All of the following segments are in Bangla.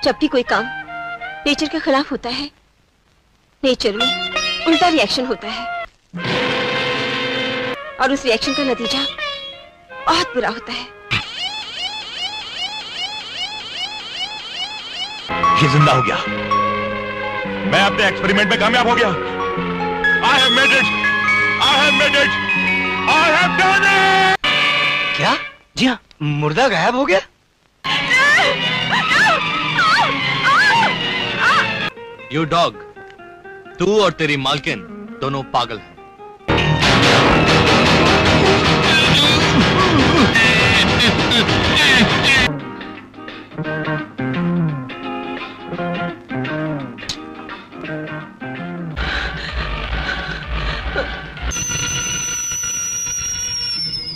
जब भी कोई काम नेचर के खिलाफ होता है, नेचर में उल्टा रिएक्शन होता है और उस रिएक्शन का नतीजा बहुत बुरा होता है। ये जिंदा हो गया। मैं अपने एक्सपेरिमेंट में कामयाब हो गया। I have made it! I have made it! I have done it! क्या? जी हाँ, मुर्दा गायब हो गया। यू डॉग, तू और तेरी मालकिन दोनों पागल हैं।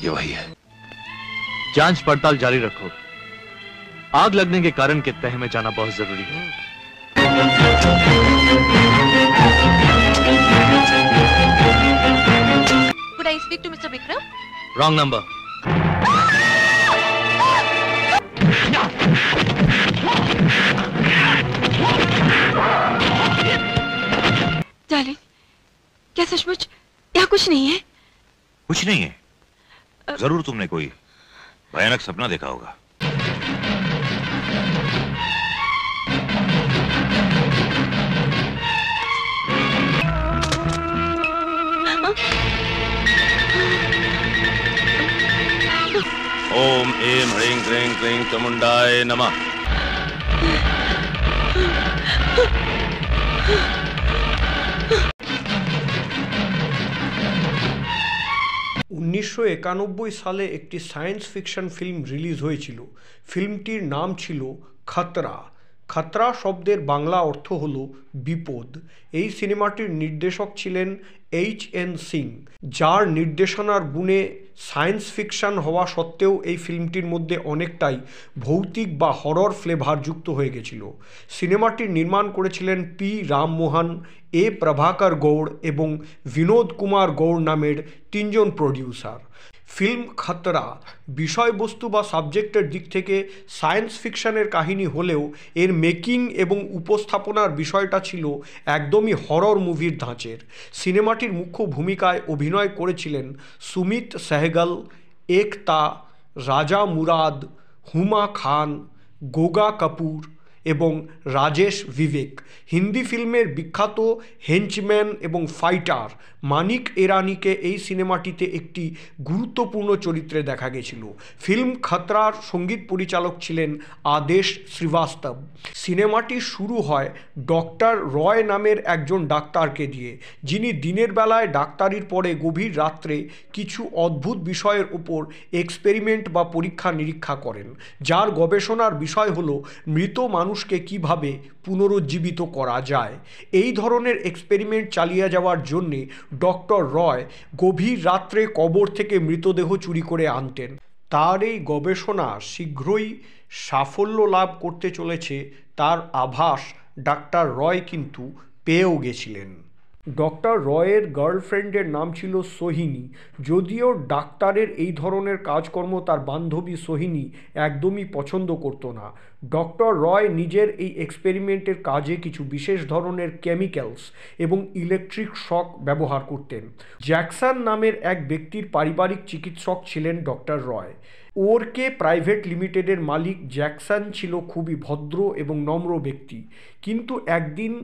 ये वही है। जांच पड़ताल जारी रखो। आग लगने के कारण के तह में जाना बहुत जरूरी है। Could I speak to Mr. Vikram? Wrong number. Darling, क्या सचमुच यहाँ कुछ नहीं है? कुछ नहीं है। जरूर तुमने कोई भयानक सपना देखा होगा। ओम एम ह्रीं क्लीं क्लीं चामुंडाय नमः। উনিশশো 91 সালে একটি সায়েন্স ফিকশন ফিল্ম রিলিজ হয়েছিল। ফিল্মটির নাম ছিল খতরা। খতরা শব্দের বাংলা অর্থ হল বিপদ। এই সিনেমাটির নির্দেশক ছিলেন এইচ.এন. সিং, যার নির্দেশনার গুণে সায়েন্স ফিকশন হওয়া সত্ত্বেও এই ফিল্মটির মধ্যে অনেকটাই ভৌতিক বা হরর ফ্লেভার যুক্ত হয়ে গেছিল। সিনেমাটির নির্মাণ করেছিলেন পি রামমোহন, এ প্রভাকর গৌড় এবং বিনোদ কুমার গৌড় নামের তিনজন প্রডিউসার। ফিল্ম খতরা বিষয়বস্তু বা সাবজেক্টের দিক থেকে সায়েন্স ফিকশনের কাহিনী হলেও এর মেকিং এবং উপস্থাপনার বিষয়টা ছিল একদমই হরর মুভির ধাঁচের। সিনেমাটির মুখ্য ভূমিকায় অভিনয় করেছিলেন সুমিত সেহগল, একতা, রাজা মুরাদ, হুমা খান, গোগা কাপুর এবং রাজেশ বিবেক। হিন্দি ফিল্মের বিখ্যাত হেঞ্চম্যান এবং ফাইটার মানিক ইরানিকে এই সিনেমাটিতে একটি গুরুত্বপূর্ণ চরিত্রে দেখা গেছিল। ফিল্ম খতরার সঙ্গীত পরিচালক ছিলেন আদেশ শ্রীবাস্তব। সিনেমাটি শুরু হয় ডক্টর রয় নামের একজন ডাক্তারকে দিয়ে, যিনি দিনের বেলায় ডাক্তারির পরে গভীর রাত্রে কিছু অদ্ভুত বিষয়ের উপর এক্সপেরিমেন্ট বা পরীক্ষা নিরীক্ষা করেন, যার গবেষণার বিষয় হলো মৃত মানুষকে কিভাবে পুনরুজ্জীবিত করা যায়। এই ধরনের এক্সপেরিমেন্ট চালিয়ে যাওয়ার জন্যে ডক্টর রয় গভীর রাত্রে কবর থেকে মৃতদেহ চুরি করে আনতেন। তার এই গবেষণা শীঘ্রই সাফল্য লাভ করতে চলেছে তার আভাস ডাক্তার রয় কিন্তু পেয়েও গেছিলেন। ডক্টর রয়ের গার্লফ্রেন্ডের নাম ছিল সোহিনী। যদিও ডাক্তারের এই ধরনের কাজকর্ম তার বান্ধবী সোহিনী একদমই পছন্দ করতো না। ডক্টর রয় নিজের এই এক্সপেরিমেন্টের কাজে কিছু বিশেষ ধরনের কেমিক্যালস এবং ইলেকট্রিক শক ব্যবহার করতেন। জ্যাকসন নামের এক ব্যক্তির পারিবারিক চিকিৎসক ছিলেন ডক্টর রয়। ওরকে প্রাইভেট লিমিটেডের মালিক জ্যাকসন ছিল খুবই ভদ্র এবং নম্র ব্যক্তি, কিন্তু একদিন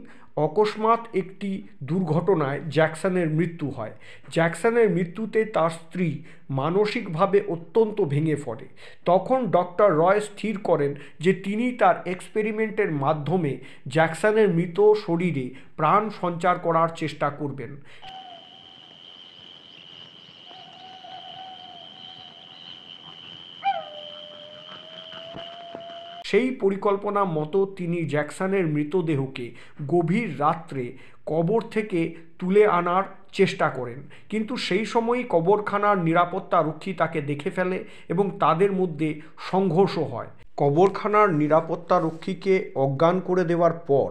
অকস্মাৎ একটি দুর্ঘটনায় জ্যাকসনের মৃত্যু হয়। জ্যাকসনের মৃত্যুতে তার স্ত্রী মানসিকভাবে অত্যন্ত ভেঙে পড়ে। তখন ডক্টর রয় স্থির করেন যে তিনি তার এক্সপেরিমেন্টের মাধ্যমে জ্যাকসনের মৃত শরীরে প্রাণ সঞ্চার করার চেষ্টা করবেন। সেই পরিকল্পনা মতো তিনি জ্যাকসনের মৃতদেহকে গভীর রাত্রে কবর থেকে তুলে আনার চেষ্টা করেন, কিন্তু সেই সময়ই কবরখানার নিরাপত্তা রক্ষী তাকে দেখে ফেলে এবং তাদের মধ্যে সংঘর্ষ হয়। কবরখানার নিরাপত্তা রক্ষীকে অজ্ঞান করে দেওয়ার পর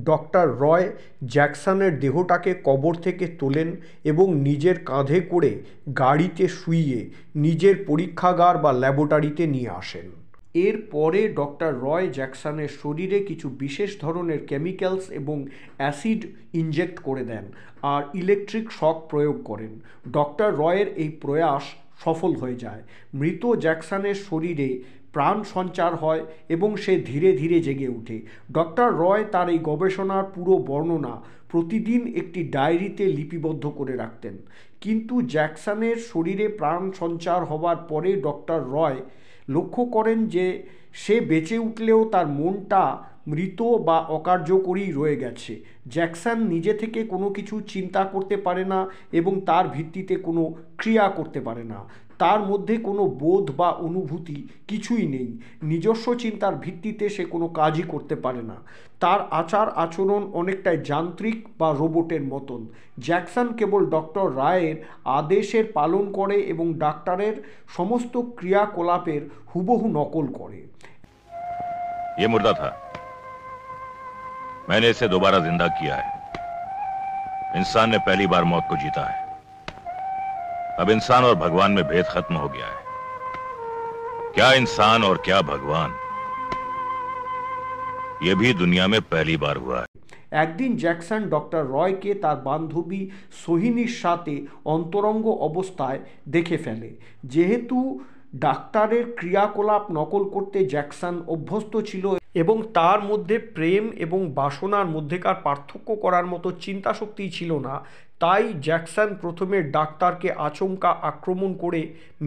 ডক্টর রয় জ্যাকসনের দেহটাকে কবর থেকে তোলেন এবং নিজের কাঁধে করে গাড়িতে শুইয়ে নিজের পরীক্ষাগার বা ল্যাবরেটরিতে নিয়ে আসেন। এরপরে ডক্টর রয় জ্যাকসনের শরীরে কিছু বিশেষ ধরনের কেমিক্যালস এবং অ্যাসিড ইনজেক্ট করে দেন আর ইলেকট্রিক শক প্রয়োগ করেন। ডক্টর রয়ের এই প্রয়াস সফল হয়ে যায়। মৃত জ্যাকসনের শরীরে প্রাণ সঞ্চার হয় এবং সে ধীরে ধীরে জেগে ওঠে। ডক্টর রয় তার এই গবেষণার পুরো বর্ণনা প্রতিদিন একটি ডায়েরিতে লিপিবদ্ধ করে রাখতেন। কিন্তু জ্যাকসনের শরীরে প্রাণ সঞ্চার হবার পরে ডক্টর রয় লক্ষ্য করেন যে সে বেঁচে উঠলেও তার মনটা মৃত বা অকার্যকরী রয়ে গেছে। জ্যাকসন নিজে থেকে কোনো কিছু চিন্তা করতে পারে না এবং তার ভিত্তিতে কোনো ক্রিয়া করতে পারে না। তার মধ্যে কোনো বোধ বা অনুভূতি কিছুই নেই। নিজস্ব চিন্তার ভিত্তিতে সে কোনো কাজই করতে পারে না। তার আচার আচরণ অনেকটাই যান্ত্রিক বা রোবটের মতন। জ্যাকসন কেবল ডক্টর রায়ের আদেশের পালন করে এবং ডাক্তারের সমস্ত ক্রিয়াকলাপের হুবহু নকল করে। ये मुर्दा था, मैंने इसे दोबारा जिंदा किया है। इंसान ने पहली बार मौत को जीता है। अब इंसान और भगवान में भेद खत्म हो गया है। क्या इंसान और क्या भगवान, ये भी दुनिया में पहली बार हुआ है। একদিন জ্যাকসন ডক্টর রয়কে তার বান্ধবী সোহিনীর সাথে অন্তরঙ্গ অবস্থায় দেখে ফেলে। যেহেতু ডাক্তারের ক্রিয়াকলাপ নকল করতে জ্যাকসন অভ্যস্ত ছিল এবং তার মধ্যে প্রেম এবং বাসনার মধ্যেকার পার্থক্য করার মতো চিন্তাশক্তি ছিল না, তাই জ্যাকসন প্রথমে ডাক্তারকে আচমকা আক্রমণ করে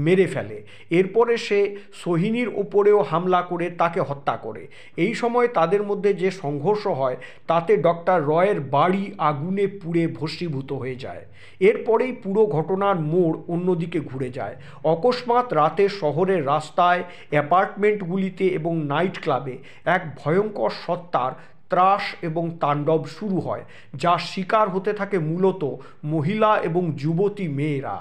মেরে ফেলে। এরপরে সে সোহিনীর ওপরেও হামলা করে তাকে হত্যা করে। এই সময় তাদের মধ্যে যে সংঘর্ষ হয় তাতে ডক্টর রয়ের বাড়ি আগুনে পুড়ে ভস্মীভূত হয়ে যায়। এরপরেই পুরো ঘটনার মোড় অন্যদিকে ঘুরে যায়। অকস্মাৎ রাতে শহরের রাস্তায়, অ্যাপার্টমেন্টগুলিতে এবং নাইট ক্লাবে এক ভয়ঙ্কর সত্তার ত্রাস এবং তাণ্ডব শুরু হয়, যার শিকার হতে থাকে মূলত মহিলা এবং যুবতী মেয়েরা।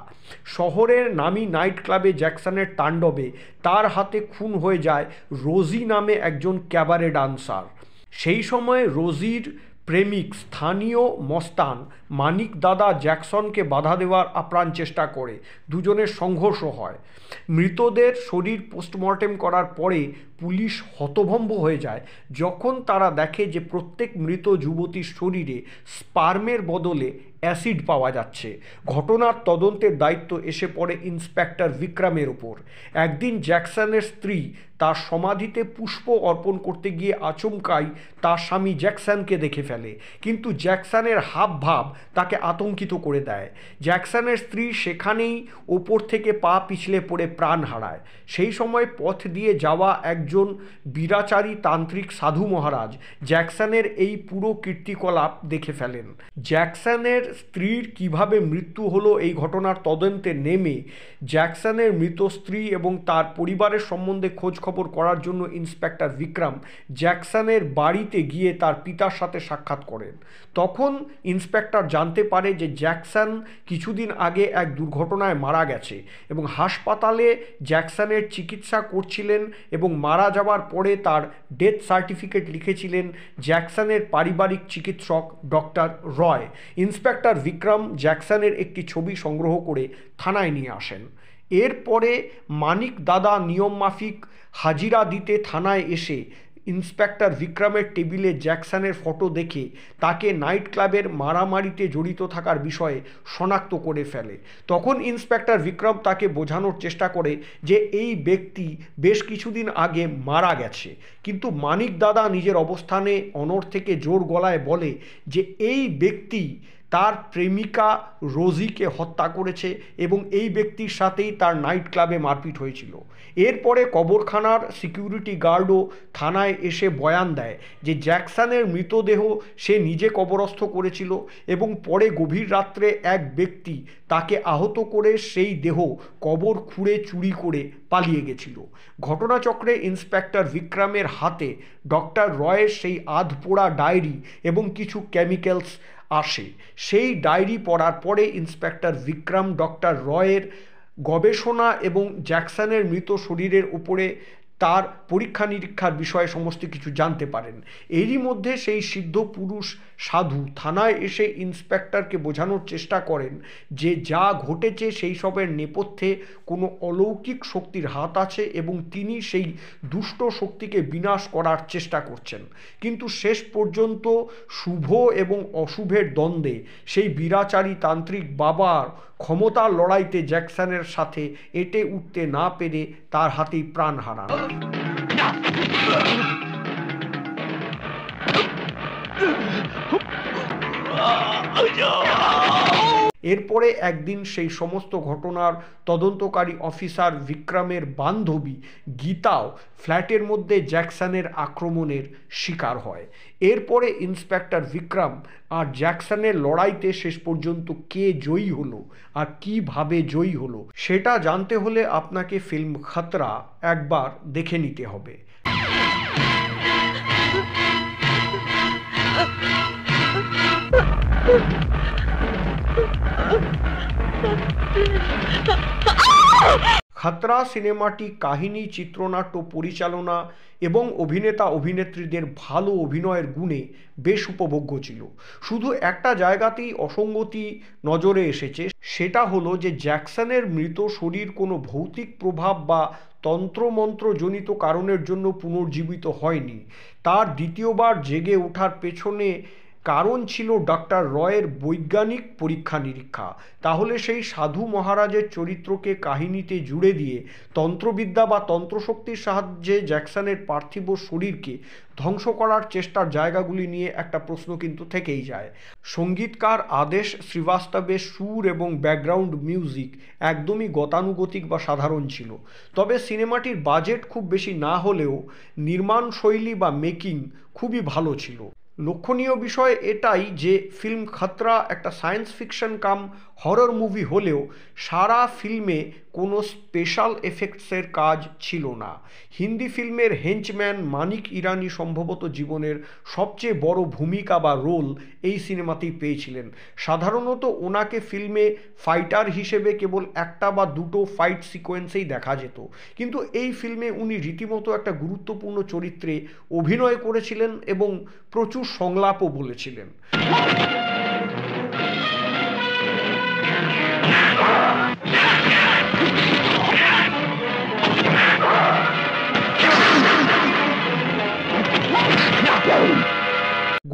শহরের নামী নাইট ক্লাবে জ্যাকসনের তাণ্ডবে তার হাতে খুন হয়ে যায় রোজি নামে একজন ক্যাবারে ডান্সার। সেই সময় রোজির প্রেমিক স্থানীয় মস্তান মানিক দাদা জ্যাকসনকে বাধা দেওয়ার আপ্রাণ চেষ্টা করে। দুজনের সংঘর্ষ হয়। মৃতদের শরীর পোস্টমর্টেম করার পরে পুলিশ হতভম্ব হয়ে যায় যখন তারা দেখে যে প্রত্যেক মৃত যুবতীর শরীরে স্পার্মের বদলে অ্যাসিড পাওয়া যাচ্ছে। ঘটনার তদন্তের দায়িত্ব এসে পড়ে ইন্সপেক্টর বিক্রমের ওপর। একদিন জ্যাকসনের স্ত্রী তার সমাধিতে পুষ্প অর্পণ করতে গিয়ে আচমকাই তার স্বামী জ্যাকসনকে দেখে ফেলে, কিন্তু জ্যাকসনের হাবভাব তাকে আতঙ্কিত করে দেয়। জ্যাকসনের স্ত্রী সেখানেই ওপর থেকে পা পিছলে পড়ে প্রাণ হারায়। সেই সময় পথ দিয়ে যাওয়া একজন বীরাচারী তান্ত্রিক সাধু মহারাজ জ্যাকসনের এই পুরো কীর্তিকলাপ দেখে ফেলেন। জ্যাকসনের স্ত্রীর কিভাবে মৃত্যু হলো এই ঘটনার তদন্তে নেমে জ্যাকসনের মৃত স্ত্রী এবং তার পরিবারের সম্বন্ধে খোঁজ খবর করার জন্য ইন্সপেক্টর বিক্রম জ্যাকসনের বাড়িতে গিয়ে তার পিতার সাথে সাক্ষাৎ করেন। তখন ইন্সপেক্টর জানতে পারে যে জ্যাকসন কিছুদিন আগে এক দুর্ঘটনায় মারা গেছে এবং হাসপাতালে জ্যাকসনের চিকিৎসা করছিলেন এবং মারা যাওয়ার পরে তার ডেথ সার্টিফিকেট লিখেছিলেন জ্যাকসনের পারিবারিক চিকিৎসক ডক্টর রয়। ইন্সপেক্টর বিক্রম জ্যাকসনের একটি ছবি সংগ্রহ করে থানায় নিয়ে আসেন। এরপরে মানিক দাদা নিয়ম মাফিক হাজিরা দিতে থানায় এসে ইন্সপেক্টর বিক্রমের টেবিলে জ্যাকসনের ফটো দেখে তাকে নাইট ক্লাবের মারামারিতে জড়িত থাকার বিষয়ে শনাক্ত করে ফেলে। তখন ইন্সপেক্টর বিক্রম তাকে বোঝানোর চেষ্টা করে যে এই ব্যক্তি বেশ কিছুদিন আগে মারা গেছে, কিন্তু মানিক দাদা নিজের অবস্থানে অনড় থেকে জোর গলায় বলে যে এই ব্যক্তি তার প্রেমিকা রোজিকে হত্যা করেছে এবং এই ব্যক্তির সাথেই তার নাইট ক্লাবে মারপিট হয়েছিল। এরপরে কবরখানার সিকিউরিটি গার্ডও থানায় এসে বয়ান দেয় যে জ্যাকসনের মৃতদেহ সে নিজে কবরস্থ করেছিল এবং পরে গভীর রাত্রে এক ব্যক্তি তাকে আহত করে সেই দেহ কবর খুঁড়ে চুরি করে পালিয়ে গেছিল। ঘটনাচক্রে ইন্সপেক্টর বিক্রমের হাতে ডক্টর রয়ের সেই আধপোড়া ডায়েরি এবং কিছু কেমিক্যালস আসে। সেই ডায়েরি পড়ার পরে ইন্সপেক্টর বিক্রম ডক্টর রয়ের গবেষণা এবং জ্যাকসনের মৃত শরীরের উপরে তার পরীক্ষা নিরীক্ষার বিষয়ে সমস্ত কিছু জানতে পারেন। এরই মধ্যে সেই সিদ্ধ পুরুষ সাধু থানায় এসে ইন্সপেক্টরকে বোঝানোর চেষ্টা করেন যে যা ঘটেছে সেই সবের নেপথ্যে কোনো অলৌকিক শক্তির হাত আছে এবং তিনি সেই দুষ্ট শক্তিকে বিনাশ করার চেষ্টা করছেন। কিন্তু শেষ পর্যন্ত শুভ এবং অশুভের দ্বন্দ্বে সেই বীরাচারী তান্ত্রিক বাবার ক্ষমতার লড়াইতে জ্যাকসনের সাথে এঁটে উঠতে না পেরে তার হাতেই প্রাণ হারান। এরপরে একদিন সেই সমস্ত ঘটনার তদন্তকারী অফিসার বিক্রমের বান্ধবী গীতাও ফ্ল্যাটের মধ্যে জ্যাকসনের আক্রমণের শিকার হয়। এরপরে ইন্সপেক্টর বিক্রম আর জ্যাকসনের লড়াইতে শেষ পর্যন্ত কে জয়ী হলো আর কিভাবে জয়ী হলো সেটা জানতে হলে আপনাকে ফিল্ম খতরা একবার দেখে নিতে হবে। খতরা সিনেমাটি কাহিনী, চিত্রনাট্য, পরিচালনা এবং অভিনেতা অভিনেত্রীদের ভালো অভিনয়ের গুণে বেশ উপভোগ্য ছিল। শুধু একটা জায়গাতেই অসঙ্গতি নজরে এসেছে, সেটা হলো যে জ্যাকসনের মৃত শরীর কোনো ভৌতিক প্রভাব বা তন্ত্রমন্ত্রজনিত কারণের জন্য পুনর্জীবিত হয়নি। তার দ্বিতীয়বার জেগে ওঠার পেছনে কারণ ছিল ডক্টর রয়ের বৈজ্ঞানিক পরীক্ষা নিরীক্ষা। তাহলে সেই সাধু মহারাজের চরিত্রকে কাহিনীতে জুড়ে দিয়ে তন্ত্রবিদ্যা বা তন্ত্রশক্তির সাহায্যে জ্যাকসনের পার্থিব শরীরকে ধ্বংস করার চেষ্টার জায়গাগুলি নিয়ে একটা প্রশ্ন কিন্তু থেকেই যায়। সঙ্গীতকার আদেশ শ্রীবাস্তবের সুর এবং ব্যাকগ্রাউন্ড মিউজিক একদমই গতানুগতিক বা সাধারণ ছিল। তবে সিনেমাটির বাজেট খুব বেশি না হলেও নির্মাণ শৈলী বা মেকিং খুবই ভালো ছিল। লক্ষণীয় বিষয় এটাই যে ফিল্ম খতরা একটা সায়েন্স ফিকশন কাম হরর মুভি হলেও সারা ফিল্মে কোনো স্পেশাল এফেক্টসের কাজ ছিল না। হিন্দি ফিল্মের হেঞ্চম্যান মানিক ইরানি সম্ভবত জীবনের সবচেয়ে বড় ভূমিকা বা রোল এই সিনেমাতেই পেয়েছিলেন। সাধারণত ওনাকে ফিল্মে ফাইটার হিসেবে কেবল একটা বা দুটো ফাইট সিকোয়েন্সেই দেখা যেত, কিন্তু এই ফিল্মে উনি রীতিমতো একটা গুরুত্বপূর্ণ চরিত্রে অভিনয় করেছিলেন এবং প্রচুর সংলাপও বলেছিলেন।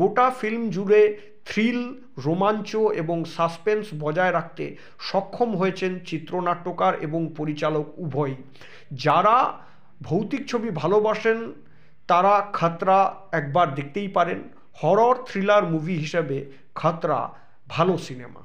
গোটা ফিল্ম জুড়ে থ্রিল, রোমাঞ্চ এবং সাসপেন্স বজায় রাখতে সক্ষম হয়েছেন চিত্রনাট্যকার এবং পরিচালক উভয়ই। যারা ভৌতিক ছবি ভালোবাসেন তারা খতরা একবার দেখতেই পারেন। হরর থ্রিলার মুভি হিসেবে খতরা ভালো সিনেমা।